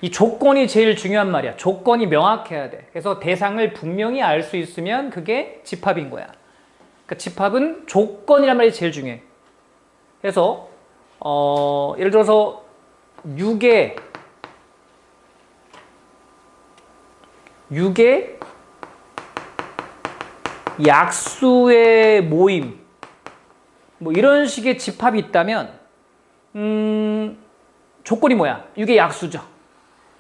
이 조건이 제일 중요한 말이야. 조건이 명확해야 돼. 그래서 대상을 분명히 알 수 있으면 그게 집합인 거야. 그러니까 집합은 조건이란 말이 제일 중요해. 그래서 예를 들어서 6의 약수의 모임 뭐 이런 식의 집합이 있다면 조건이 뭐야? 6의 약수죠.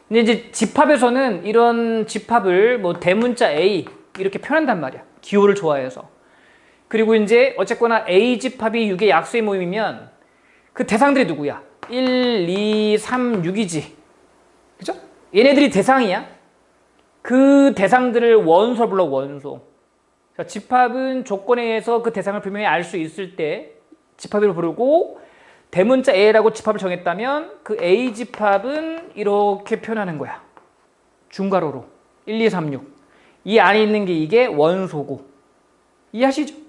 근데 이제 집합에서는 이런 집합을 뭐 대문자 A 이렇게 표현한단 말이야. 기호를 좋아해서. 그리고 이제 어쨌거나 A 집합이 6의 약수의 모임이면 그 대상들이 누구야? 1, 2, 3, 6이지. 그죠? 얘네들이 대상이야. 그 대상들을 원소로 불러, 원소. 자, 집합은 조건에 의해서 그 대상을 분명히 알 수 있을 때 집합으로 부르고, 대문자 A라고 집합을 정했다면 그 A 집합은 이렇게 표현하는 거야. 중괄호로 1, 2, 3, 6. 이 안에 있는 게 이게 원소고. 이해하시죠?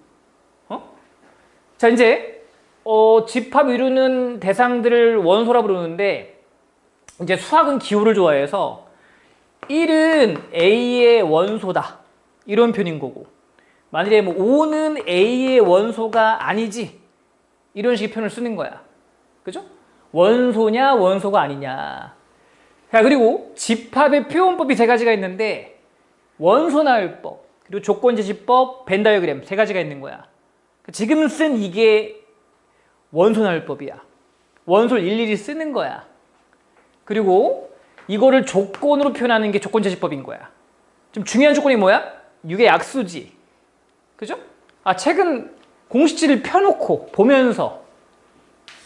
자, 이제 집합 이루는 대상들을 원소라 부르는데, 이제 수학은 기호를 좋아해서 1은 A의 원소다 이런 표현인 거고, 만일에 뭐 5는 A의 원소가 아니지 이런 식의 표현을 쓰는 거야. 그죠? 원소냐 원소가 아니냐. 자, 그리고 집합의 표현법이 세 가지가 있는데, 원소나열법, 그리고 조건제시법, 벤 다이어그램 세 가지가 있는 거야. 지금 쓴 이게 원소나열법이야. 원소를 일일이 쓰는 거야. 그리고 이거를 조건으로 표현하는 게 조건제시법인 거야. 좀 중요한 조건이 뭐야? 6의 약수지. 그죠? 책은 공식지를 펴놓고 보면서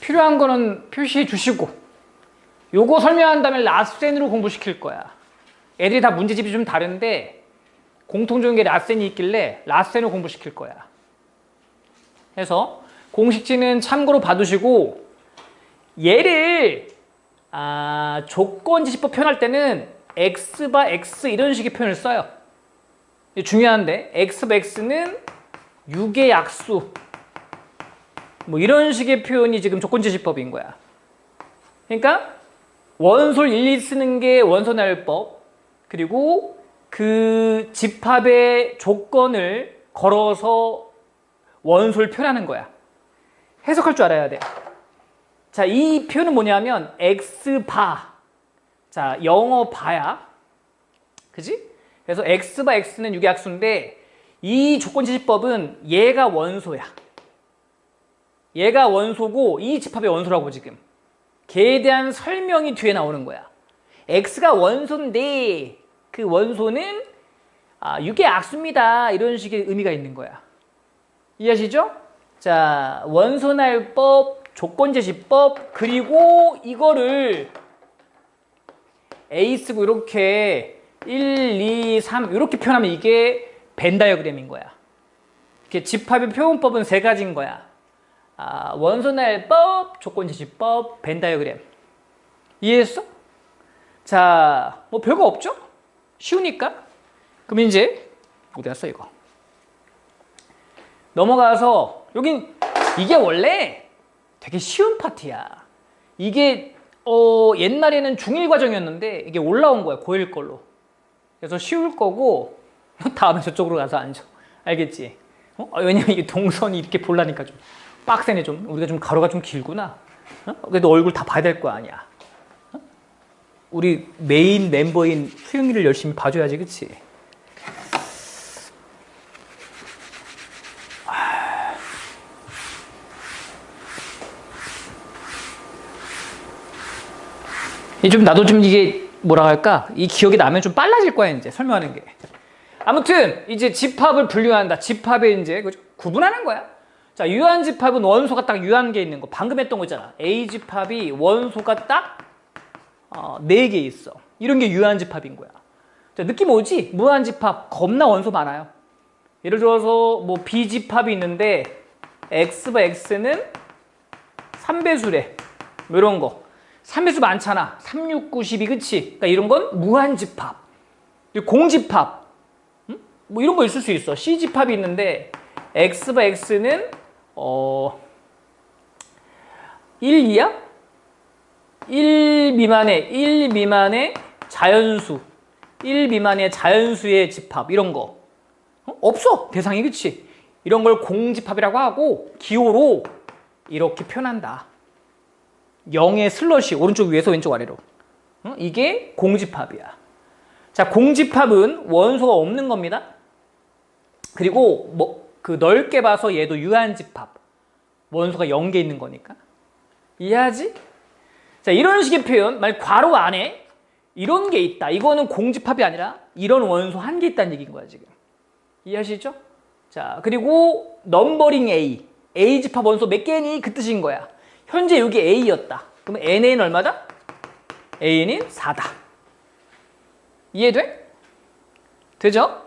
필요한 거는 표시해 주시고, 요거 설명한 다음에 라센으로 공부시킬 거야. 애들이 다 문제집이 좀 다른데 공통적인 게 라센이 있길래 라센으로 공부시킬 거야. 해서 공식지는 참고로 봐두시고, 얘를 조건지시법 표현할 때는 x바 x 이런 식의 표현을 써요. 중요한데, x바 x는 6의 약수 뭐 이런 식의 표현이 지금 조건지시법인 거야. 그러니까 원소를 일일이 쓰는 게 원소나열법, 그리고 그 집합의 조건을 걸어서 원소를 표현하는 거야. 해석할 줄 알아야 돼. 자, 이 표현은 뭐냐면 x바. 자, 영어 바야. 그지? 그래서 x바 x는 6의 약수인데, 이 조건지시법은 얘가 원소야. 얘가 원소고 이 집합의 원소라고. 지금 걔에 대한 설명이 뒤에 나오는 거야. x가 원소인데 그 원소는 6의 약수입니다 이런 식의 의미가 있는 거야. 이해하시죠? 자, 원소나열법, 조건제시법, 그리고 이거를 A 쓰고 이렇게 1, 2, 3 이렇게 표현하면 이게 벤 다이어그램인 거야. 이렇게 집합의 표현법은 세 가지인 거야. 원소나열법, 조건제시법, 벤 다이어그램. 이해했어? 자, 뭐 별거 없죠? 쉬우니까. 그럼 이제 어디 갔어 이거? 넘어가서, 여긴 이게 원래 되게 쉬운 파트야. 이게 옛날에는 중1 과정이었는데 이게 올라온 거야, 고1 걸로. 그래서 쉬울 거고, 다음에 저쪽으로 가서 앉아. 알겠지? 왜냐면 이게 동선이 이렇게 보려니까 좀 빡세네. 좀 우리가 좀 가로가 좀 길구나. 그래도 얼굴 다 봐야 될 거 아니야. 우리 메인 멤버인 수영이를 열심히 봐줘야지, 그치? 나도 좀 이게 뭐라 할까? 이 기억이 나면 좀 빨라질 거야, 이제 설명하는 게. 아무튼 이제 집합을 분류한다. 집합에 이제 구분하는 거야. 자, 유한 집합은 원소가 딱 유한 게 있는 거. 방금 했던 거 있잖아. A 집합이 원소가 딱 4개 있어. 이런 게 유한 집합인 거야. 자, 느낌 오지? 무한 집합 겁나 원소 많아요. 예를 들어서 뭐 B 집합이 있는데 x바 x는 3배수래. 뭐 이런 거. 3배수 많잖아. 3, 6, 9, 12, 그치? 그러니까 이런 건 무한집합. 공집합. 뭐 이런 거 있을 수 있어. C집합이 있는데 x바 x는 1, 2야? 1 미만의 자연수, 1 미만의 자연수의 집합 이런 거 없어 대상이. 그치? 이런 걸 공집합이라고 하고 기호로 이렇게 표현한다. 0의 슬러시 오른쪽 위에서 왼쪽 아래로. 이게 공집합이야. 자, 공집합은 원소가 없는 겁니다. 그리고 그 넓게 봐서 얘도 유한집합. 원소가 0개 있는 거니까. 이해하지? 자, 이런 식의 표현, 만약 괄호 안에 이런 게 있다. 이거는 공집합이 아니라 이런 원소 한 개 있다는 얘기인 거야, 지금. 이해하시죠? 자, 그리고 넘버링 A. A 집합 원소 몇 개니? 그 뜻인 거야. 현재 여기 A였다. 그러면 NA는 얼마다? A는 4다. 이해돼? 되죠?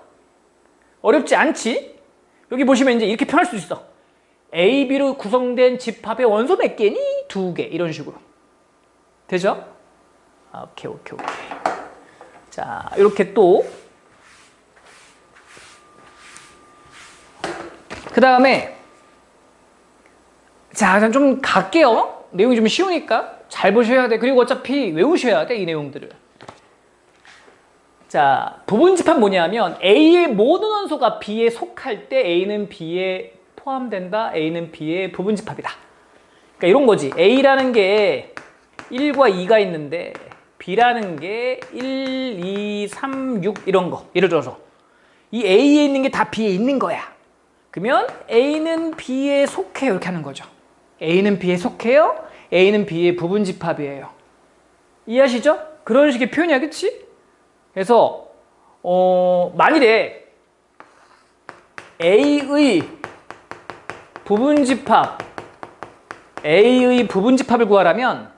어렵지 않지? 여기 보시면 이제 이렇게 표현할 수 있어. A, B로 구성된 집합의 원소 몇 개니? 2개. 이런 식으로. 되죠? 오케이. 자, 이렇게 또. 그 다음에, 자, 좀 갈게요. 내용이 좀 쉬우니까 잘 보셔야 돼. 그리고 어차피 외우셔야 돼, 이 내용들을. 자, 부분집합 뭐냐면 A의 모든 원소가 B에 속할 때 A는 B에 포함된다. A는 B의 부분집합이다. 그러니까 이런 거지. A라는 게 1과 2가 있는데 B라는 게 1, 2, 3, 6 이런 거. 예를 들어서 이 A에 있는 게 다 B에 있는 거야. 그러면 A는 B에 속해요. 이렇게 하는 거죠. A는 B에 속해요. A는 B의 부분집합이에요. 이해하시죠? 그런 식의 표현이야. 그치? 그래서 만일에 A의 부분집합을 구하라면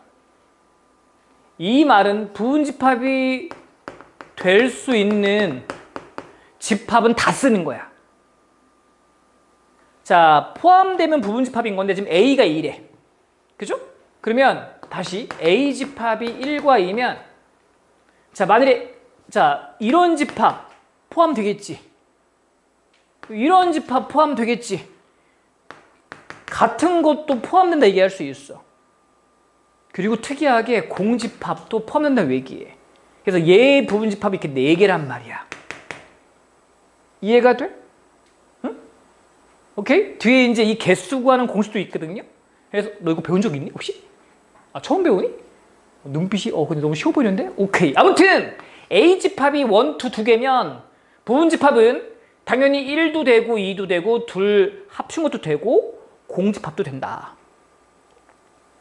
이 말은 부분집합이 될 수 있는 집합은 다 쓰는 거야. 자, 포함되면 부분집합인 건데 지금 A가 2래. 그죠? 그러면 다시 A 집합이 1과 2면 자, 만일에 자, 이런 집합 포함되겠지. 이런 집합 포함되겠지. 같은 것도 포함된다 얘기할 수 있어. 그리고 특이하게 공집합도 포함된다 얘기해. 그래서 얘의 부분집합이 이렇게 4개란 말이야. 이해가 돼? 응? 오케이? 뒤에 이제 이 개수 구하는 공식도 있거든요. 그래서 너 이거 배운 적 있니? 혹시? 아, 처음 배우니? 눈빛이 근데 너무 쉬워 보이는데? 오케이. 아무튼 A집합이 1, 2, 2개면 부분집합은 당연히 1도 되고 2도 되고 둘 합친 것도 되고 공집합도 된다.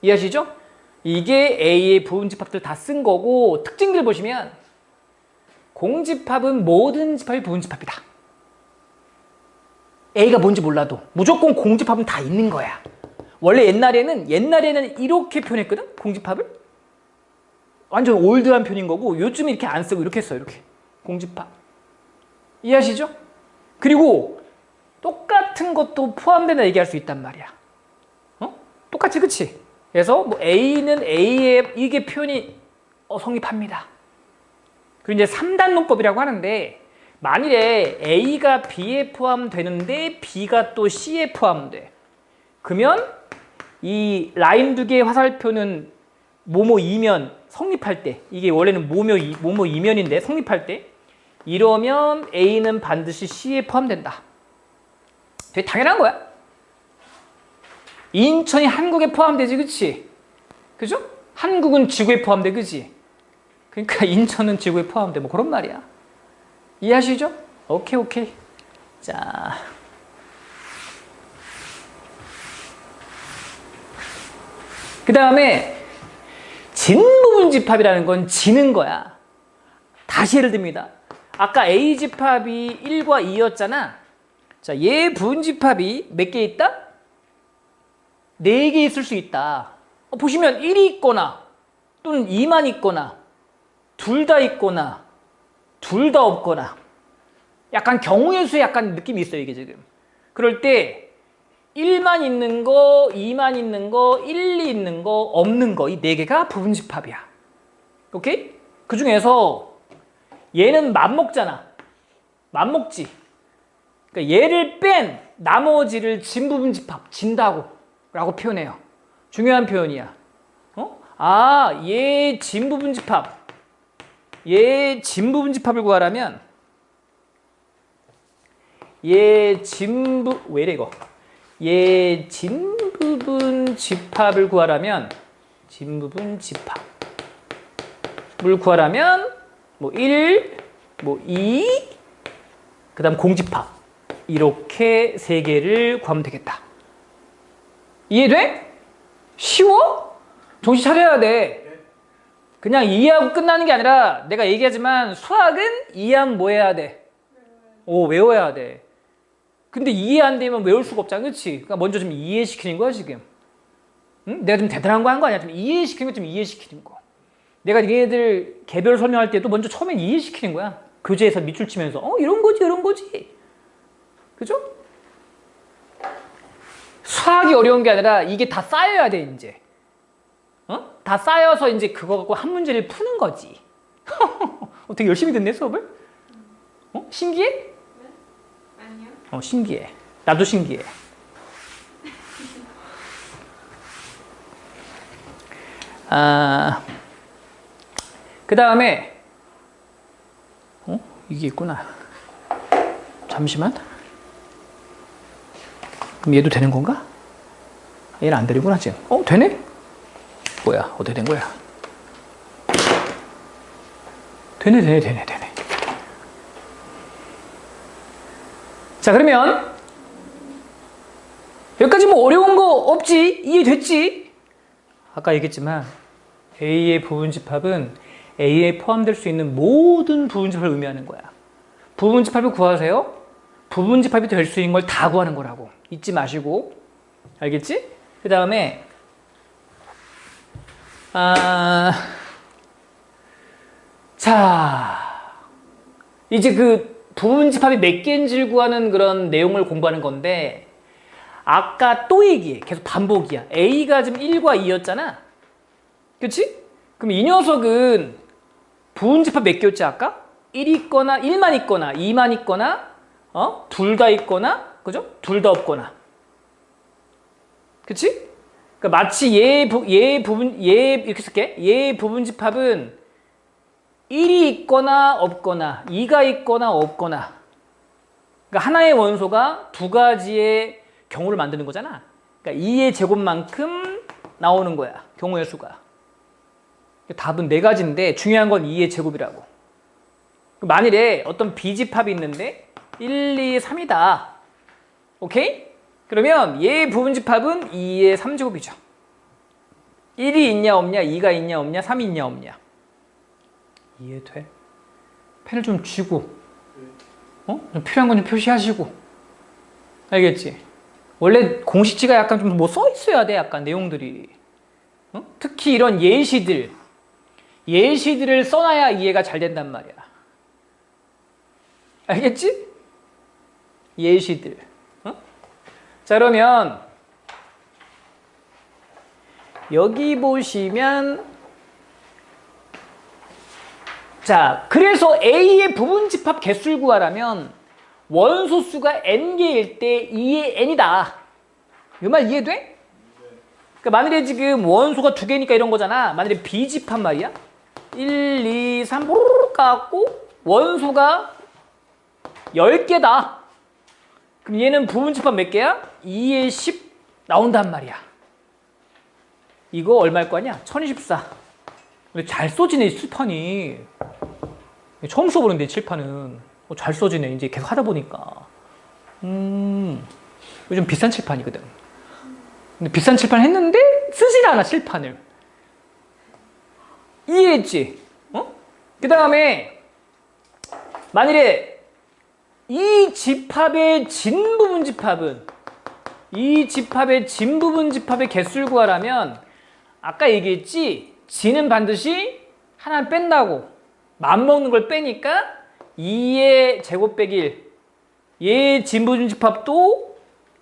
이해하시죠? 이게 A의 부분집합들 다 쓴 거고 특징들 보시면 공집합은 모든 집합이 부분집합이다. A가 뭔지 몰라도 무조건 공집합은 다 있는 거야. 원래 옛날에는 이렇게 표현했거든? 공집합을? 완전 올드한 표현인 거고 요즘에 이렇게 안 쓰고 이렇게 써요. 이렇게 공집합. 이해하시죠? 그리고 똑같은 것도 포함된다 얘기할 수 있단 말이야. 똑같이 그치? 그래서 뭐 A는 A에 이게 표현이 성립합니다. 그리고 이제 3단 논법이라고 하는데 만일에 A가 B에 포함되는데 B가 또 C에 포함돼. 그러면 이 라인 2개의 화살표는 뭐뭐이면 성립할 때 이게 원래는 뭐뭐이면인데 성립할 때 이러면 A는 반드시 C에 포함된다. 되게 당연한 거야. 인천이 한국에 포함되지, 그치? 그죠? 한국은 지구에 포함돼, 그치? 그러니까 인천은 지구에 포함돼, 뭐 그런 말이야. 이해하시죠? 오케이. 자. 그 다음에 진부분집합이라는 건 지는 거야. 다시 예를 듭니다. 아까 A집합이 1과 2였잖아. 자, 얘 부분집합이 몇 개 있다? 4개 있을 수 있다. 보시면 1이 있거나 또는 2만 있거나 둘 다 있거나 둘 다 없거나 약간 경우의 수에 약간 느낌이 있어요. 이게 지금. 그럴 때 1만 있는 거, 2만 있는 거, 1이 있는 거, 없는 거 이 4개가 부분집합이야. 오케이? 그 중에서 얘는 맘먹잖아. 맘먹지. 그러니까 얘를 뺀 나머지를 진부분집합, 진다고 라고 표현해요. 중요한 표현이야. 얘 진부분집합. 얘 진부분집합을 구하라면 얘 진부분집합을 구하라면 뭐 1, 뭐 2, 그 다음 공집합 이렇게 세 개를 구하면 되겠다. 이해돼? 쉬워? 정신 차려야 돼. 그냥 이해하고 끝나는 게 아니라 내가 얘기하지만 수학은 이해하면 뭐 해야 돼? 외워야 돼. 근데 이해 안 되면 외울 수가 없잖아. 그치? 그러니까 먼저 좀 이해시키는 거야 지금. 응? 내가 좀 대단한 거 한 거 아니야. 좀 이해시키는 거 좀 이해시키는 거. 내가 얘네들 개별 설명할 때도 먼저 처음엔 이해시키는 거야. 교재에서 밑줄 치면서 이런 거지. 그죠? 수학이 어려운 게 아니라 이게 다 쌓여야 돼 이제. 다 쌓여서 이제 그거 갖고 한 문제를 푸는 거지. 되게 열심히 듣네 수업을. 신기해? 네? 아니요. 신기해. 나도 신기해. 그 다음에 이게 있구나. 잠시만. 그럼 얘도 되는 건가? 얘는 안 되는구나 지금. 되네? 뭐야? 어떻게 된 거야? 되네. 자, 그러면 여기까지 뭐 어려운 거 없지? 이해됐지? 아까 얘기했지만 A의 부분집합은 A에 포함될 수 있는 모든 부분집합을 의미하는 거야. 부분집합을 구하세요. 부분집합이 될 수 있는 걸 다 구하는 거라고. 잊지 마시고. 알겠지? 그 다음에 자, 이제 그 부분집합이 몇 개인지를 구하는 그런 내용을 공부하는 건데 아까 또 얘기해. 계속 반복이야. A가 지금 1과 2였잖아. 그치? 그럼 이 녀석은 부분집합 몇 개였지 아까? 1이 있거나 1만 있거나 2만 있거나 둘 다 있거나 그죠? 둘 다 없거나. 그치? 그러니까 마치 얘 이렇게 쓸게. 얘 부분집합은 1이 있거나 없거나 2가 있거나 없거나. 그러니까 하나의 원소가 두 가지의 경우를 만드는 거잖아. 그러니까 2의 제곱만큼 나오는 거야. 경우의 수가. 답은 네 가지인데 중요한 건 2의 제곱이라고. 만일에 어떤 B집합이 있는데 1, 2, 3이다. 오케이? 그러면 얘 부분집합은 2의 3제곱이죠. 1이 있냐 없냐, 2가 있냐 없냐, 3이 있냐 없냐. 이해돼? 펜을 좀 쥐고 좀 필요한 건 좀 표시하시고. 알겠지? 원래 공식지가 약간 좀 뭐 써 있어야 돼. 약간 내용들이. 특히 이런 예시들을 써놔야 이해가 잘 된단 말이야. 알겠지? 예시들. 자, 그러면 여기 보시면 자, 그래서 A의 부분집합 개수를 구하라면 원소 수가 n개일 때 2의 n이다. 이 말 이해돼? 그러니까 만일에 지금 원소가 2개니까 이런 거잖아. 만일에 B집합 말이야. 1, 2, 3 뽀로록 까갖고 원소가 10개다. 그럼 얘는 부분집합 몇 개야? 2의 10 나온단 말이야. 이거 얼마일 거 아니야? 1024. 근데 잘 써지네, 칠판이. 처음 써보는데, 칠판은. 잘 써지네, 이제 계속 하다 보니까. 요즘 비싼 칠판이거든. 근데 비싼 칠판 했는데 쓰질 않아, 칠판을. 이해했지? 그 다음에 만일에 이 집합의 진부분집합은 이 집합의 진부분집합의 개수를 구하라면 아까 얘기했지? 진은 반드시 하나를 뺀다고. 맘먹는 걸 빼니까 2의 제곱 빼기 1. 얘의 진부분집합도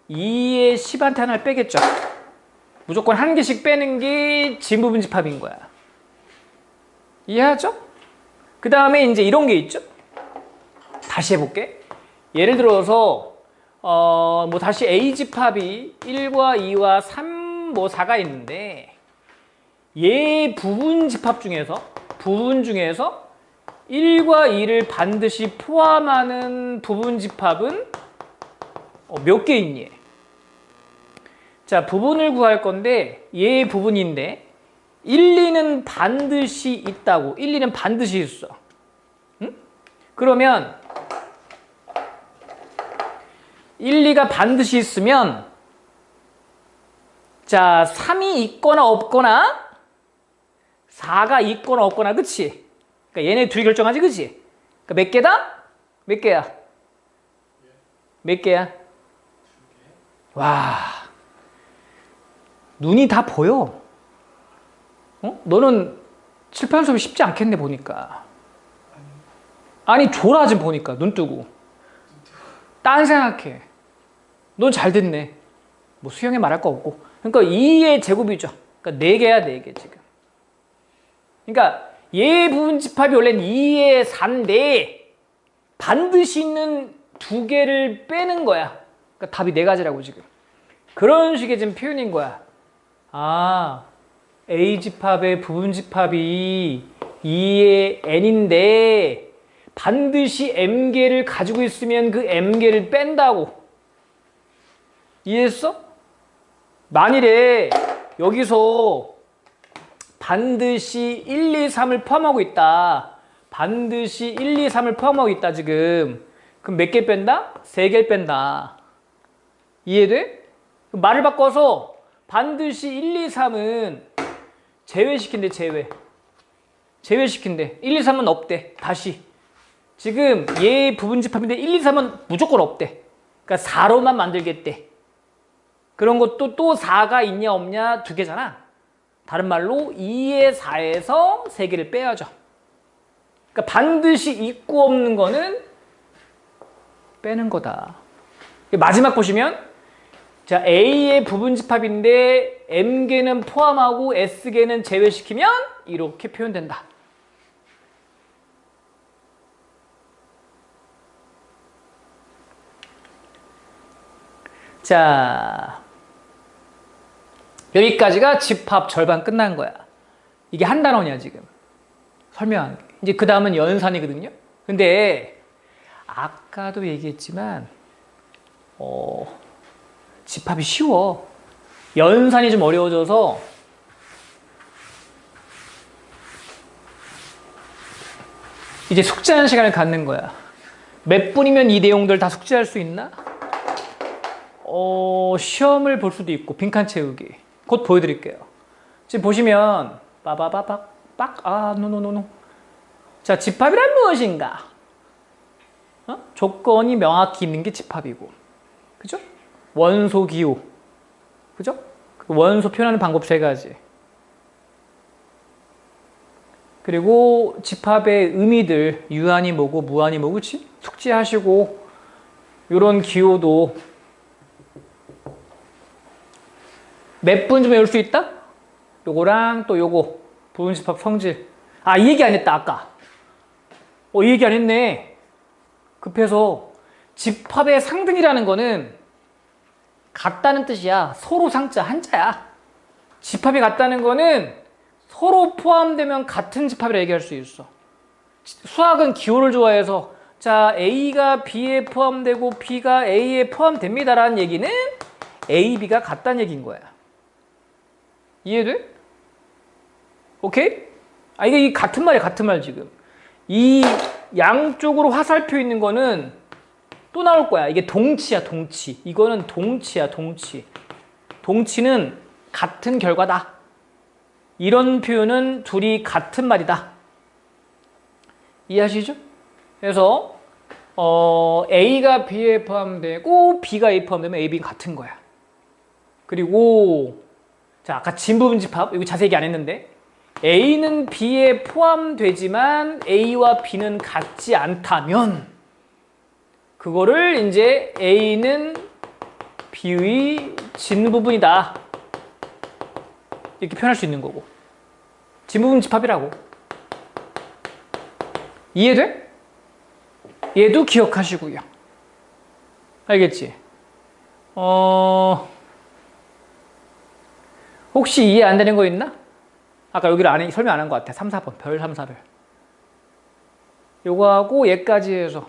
2의 10한테 하나를 빼겠죠. 무조건 한 개씩 빼는 게 진부분집합인 거야. 이해하죠? 그 다음에 이제 이런 게 있죠. 다시 해볼게. 예를 들어서 뭐 다시 A집합이 1과 2와 3, 뭐 4가 있는데 얘 부분 집합 중에서 1과 2를 반드시 포함하는 부분 집합은 몇 개 있니? 자, 부분을 구할 건데 얘 부분인데 1, 2는 반드시 있다고. 1, 2는 반드시 있어. 응? 그러면 1, 2가 반드시 있으면 자, 3이 있거나 없거나 4가 있거나 없거나, 그치? 그러니까 얘네 둘이 결정하지, 그치? 그러니까 몇 개다? 몇 개야? 몇 개야? 와, 눈이 다 보여. 너는 칠판 수업이 쉽지 않겠네, 보니까. 아니, 졸아, 지금 보니까. 눈 뜨고. 딴 생각해. 넌 잘 됐네. 뭐 수영에 말할 거 없고. 그러니까 2의 제곱이죠. 그러니까 4개야, 4개 지금. 그러니까 얘 부분 집합이 원래는 2의 4인데 반드시 있는 2개를 빼는 거야. 그러니까 답이 4가지라고 지금. 그런 식의 지금 표현인 거야. 아, A 집합의 부분 집합이 2의 n인데 반드시 m개를 가지고 있으면 그 m개를 뺀다고. 이해했어? 만일에 여기서 반드시 1, 2, 3을 포함하고 있다. 반드시 1, 2, 3을 포함하고 있다 지금. 그럼 몇 개 뺀다? 3개를 뺀다. 이해돼? 말을 바꿔서 반드시 1, 2, 3은 제외시킨대. 제외시킨대. 1, 2, 3은 없대. 다시. 지금 얘 부분 집합인데 1, 2, 3은 무조건 없대. 그러니까 4로만 만들겠대. 그런 것도 또 4가 있냐 없냐 2개잖아. 다른 말로 2의 4에서 3개를 빼야죠. 그러니까 반드시 있고 없는 거는 빼는 거다. 마지막 보시면 자, A의 부분 집합인데 M개는 포함하고 S개는 제외시키면 이렇게 표현된다. 자, 여기까지가 집합 절반 끝난 거야. 이게 한 단원이야 지금 설명한 게. 이제 그 다음은 연산이거든요. 근데 아까도 얘기했지만 집합이 쉬워. 연산이 좀 어려워져서 이제 숙제하는 시간을 갖는 거야. 몇 분이면 이 내용들 다 숙제할 수 있나? 시험을 볼 수도 있고 빈칸 채우기 곧 보여드릴게요. 지금 보시면 노노노노. 자, 집합이란 무엇인가? 조건이 명확히 있는 게 집합이고, 그죠? 원소 기호, 그죠? 그 원소 표현하는 방법 3가지. 그리고 집합의 의미들, 유한이 뭐고 무한이 뭐고, 그치? 숙지하시고 요런 기호도 몇 분 좀 외울 수 있다? 요거랑 또 요거 부분집합 성질. 아, 이 얘기 안 했다 아까. 이 얘기 안 했네. 급해서. 집합의 상등이라는 거는 같다는 뜻이야. 서로 상자 한자야. 집합이 같다는 거는 서로 포함되면 같은 집합이라 얘기할 수 있어. 수학은 기호를 좋아해서 자, A가 B에 포함되고 B가 A에 포함됩니다라는 얘기는 A, B가 같다는 얘기인 거야. 이해돼? 오케이? 이게 같은 말이야, 같은 말 지금. 이 양쪽으로 화살표 있는 거는 또 나올 거야. 이게 동치야, 동치. 이거는 동치야, 동치. 동치는 같은 결과다. 이런 표현은 둘이 같은 말이다. 이해하시죠? 그래서 A가 B에 포함되고 B가 A에 포함되면 A, B는 같은 거야. 그리고 자, 아까 진부분 집합 이거 자세히 얘기 안 했는데 A는 B에 포함되지만 A와 B는 같지 않다면 그거를 이제 A는 B의 진부분이다 이렇게 표현할 수 있는 거고. 진부분 집합이라고. 이해돼? 얘도 기억하시고요. 알겠지? 혹시 이해 안 되는 거 있나? 아까 여기를 설명 안 한 것 같아. 3, 4번. 별 3, 4별. 요거하고 얘까지 해서.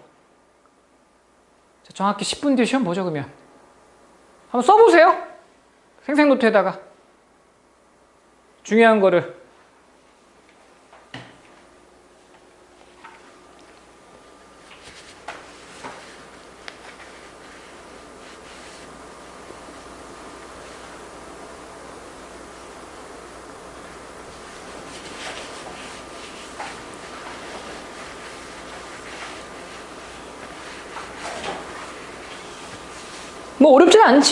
자, 정확히 10분 뒤에 시험 보죠, 그러면. 한번 써보세요. 생생노트에다가. 중요한 거를. 뭐 어렵진 않지.